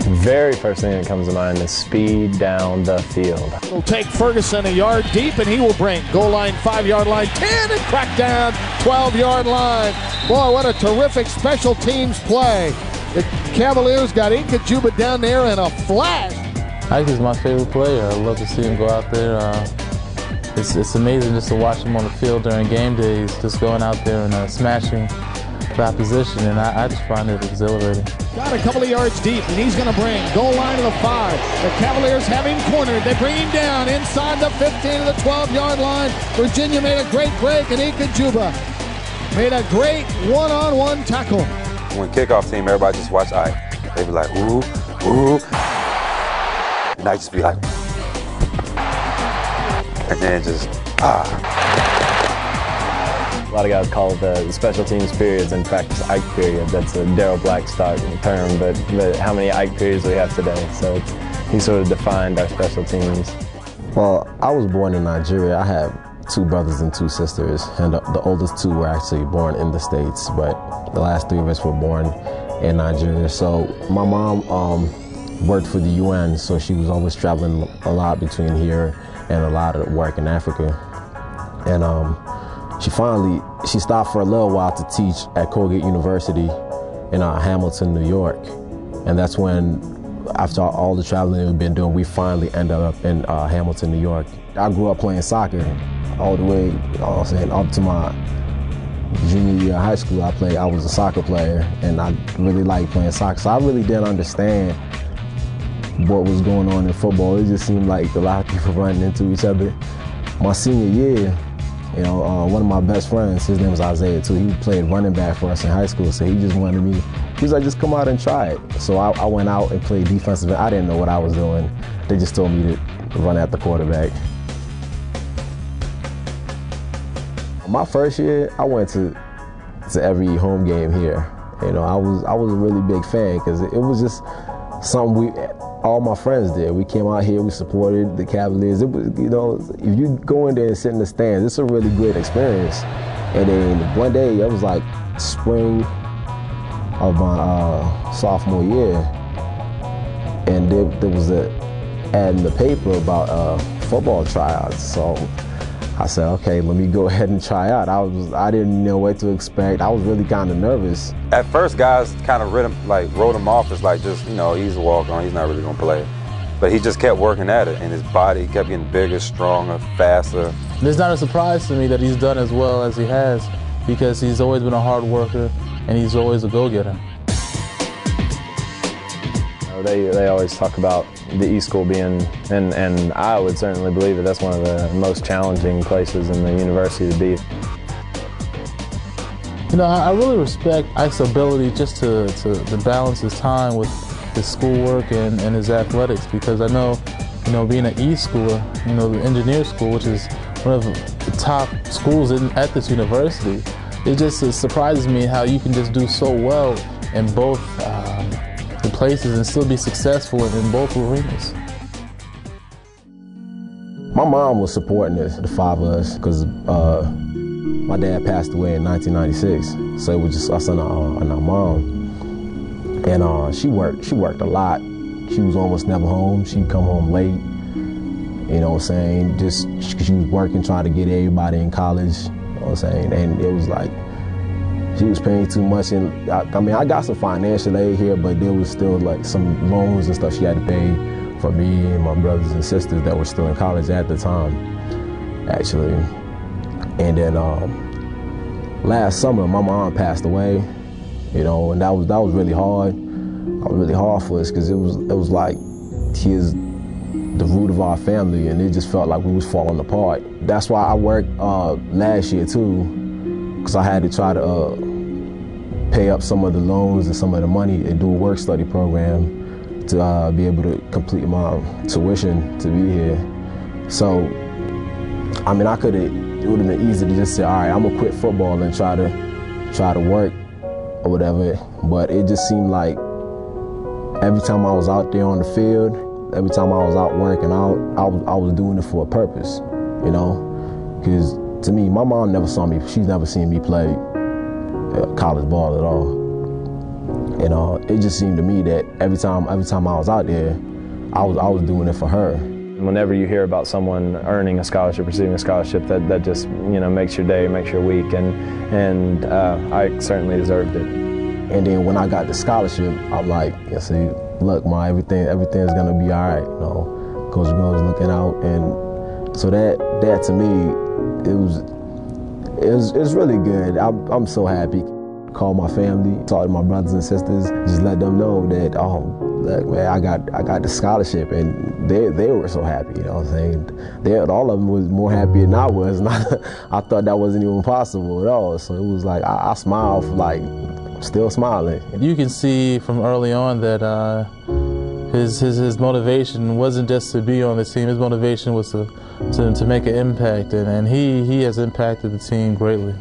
Very first thing that comes to mind is speed down the field. He'll take Ferguson a yard deep, and he will bring goal line, 5-yard line, 10, and crack down, 12-yard line. Boy, what a terrific special teams play. The Cavaliers got Ekejiuba down there in a flash. Ike is my favorite player. I love to see him go out there. It's amazing just to watch him on the field during game days, just going out there and smashing the opposition, and I just find it exhilarating. Got a couple of yards deep, and he's going to bring goal line to the 5. The Cavaliers have him cornered. They bring him down inside the 15 of the 12-yard line. Virginia made a great break, and Ekejiuba made a great one-on-one tackle. When kickoff team, everybody just watch Ike. They be like, ooh, ooh. And I just be like, and then just, A lot of guys call it the special teams periods in practice Ike period. That's a Daryl Blackstock term, but how many Ike periods we have today? So he sort of defined our special teams. Well, I was born in Nigeria. I have 2 brothers and 2 sisters, and the oldest 2 were actually born in the States, but the last 3 of us were born in Nigeria. So my mom worked for the UN, so she was always traveling a lot between here and a lot of work in Africa. And she stopped for a little while to teach at Colgate University in Hamilton, New York. And that's when, after all the traveling we've been doing, we finally ended up in Hamilton, New York. I grew up playing soccer all the way, up to my junior year of high school. I was a soccer player, and I really liked playing soccer. So I really didn't understand what was going on in football. It just seemed like a lot of people running into each other. My senior year, one of my best friends, his name was Isaiah too, he played running back for us in high school, so he just wanted me, he was like, just come out and try it. So I went out and played defensive end. I didn't know what I was doing. They just told me to run at the quarterback. My first year, I went to every home game here. I was a really big fan, because it was just something all my friends did. We came out here, we supported the Cavaliers. It was, if you go in there and sit in the stands, it's a really great experience. And then one day, it was like spring of my sophomore year, and there was an ad in the paper about football tryouts. So I said, okay, let me go ahead and try out. I didn't know what to expect. I was really kind of nervous. At first, guys kind of wrote him off as like just, he's a walk-on, he's not really gonna play. But he just kept working at it, and his body kept getting bigger, stronger, faster. It's not a surprise to me that he's done as well as he has, because he's always been a hard worker, and he's always a go-getter. They always talk about the E-School being, and I would certainly believe that that's one of the most challenging places in the university to be. I really respect Ike's ability just to balance his time with his schoolwork and his athletics, because I know, being an E-schooler, the engineer school, which is one of the top schools at this university, it just surprises me how you can just do so well in both the places and still be successful in both arenas. My mom was supporting the 5 of us, because my dad passed away in 1996, so it was just us and our mom. And she worked a lot. She was almost never home. She'd come home late, just because she was working, trying to get everybody in college, and it was like, she was paying too much. And I got some financial aid here, but there was still like some loans and stuff she had to pay for me and my brothers and sisters that were still in college at the time, actually. And then last summer, my mom passed away, and that was really hard. That was really hard for us, because it was like she is the root of our family, and it just felt like we was falling apart. That's why I worked last year too, because I had to try to pay up some of the loans and some of the money and do a work-study program to be able to complete my tuition to be here. So, it would have been easy to just say, all right, I'm gonna quit football and try to work or whatever. But it just seemed like every time I was out there on the field, every time I was out working out, I was doing it for a purpose, because to me, my mom never saw me, she's never seen me play college ball at all. And it just seemed to me that every time I was out there, I was doing it for her. Whenever you hear about someone earning a scholarship, receiving a scholarship, that just, you know, makes your day, makes your week, and I certainly deserved it. And then when I got the scholarship, I'm like, yeah, see, look, Ma, everything's gonna be all right. You know, Coach Go's looking out, and so that to me, it was really good. I'm so happy. Call my family, talk to my brothers and sisters, just let them know that, oh, look, man, I got the scholarship, and they were so happy. You know what I'm saying? All of them was more happy than I was, and I thought that wasn't even possible at all. So it was like I smiled, like still smiling. You can see from early on that his motivation wasn't just to be on the team. His motivation was to make an impact, and he has impacted the team greatly.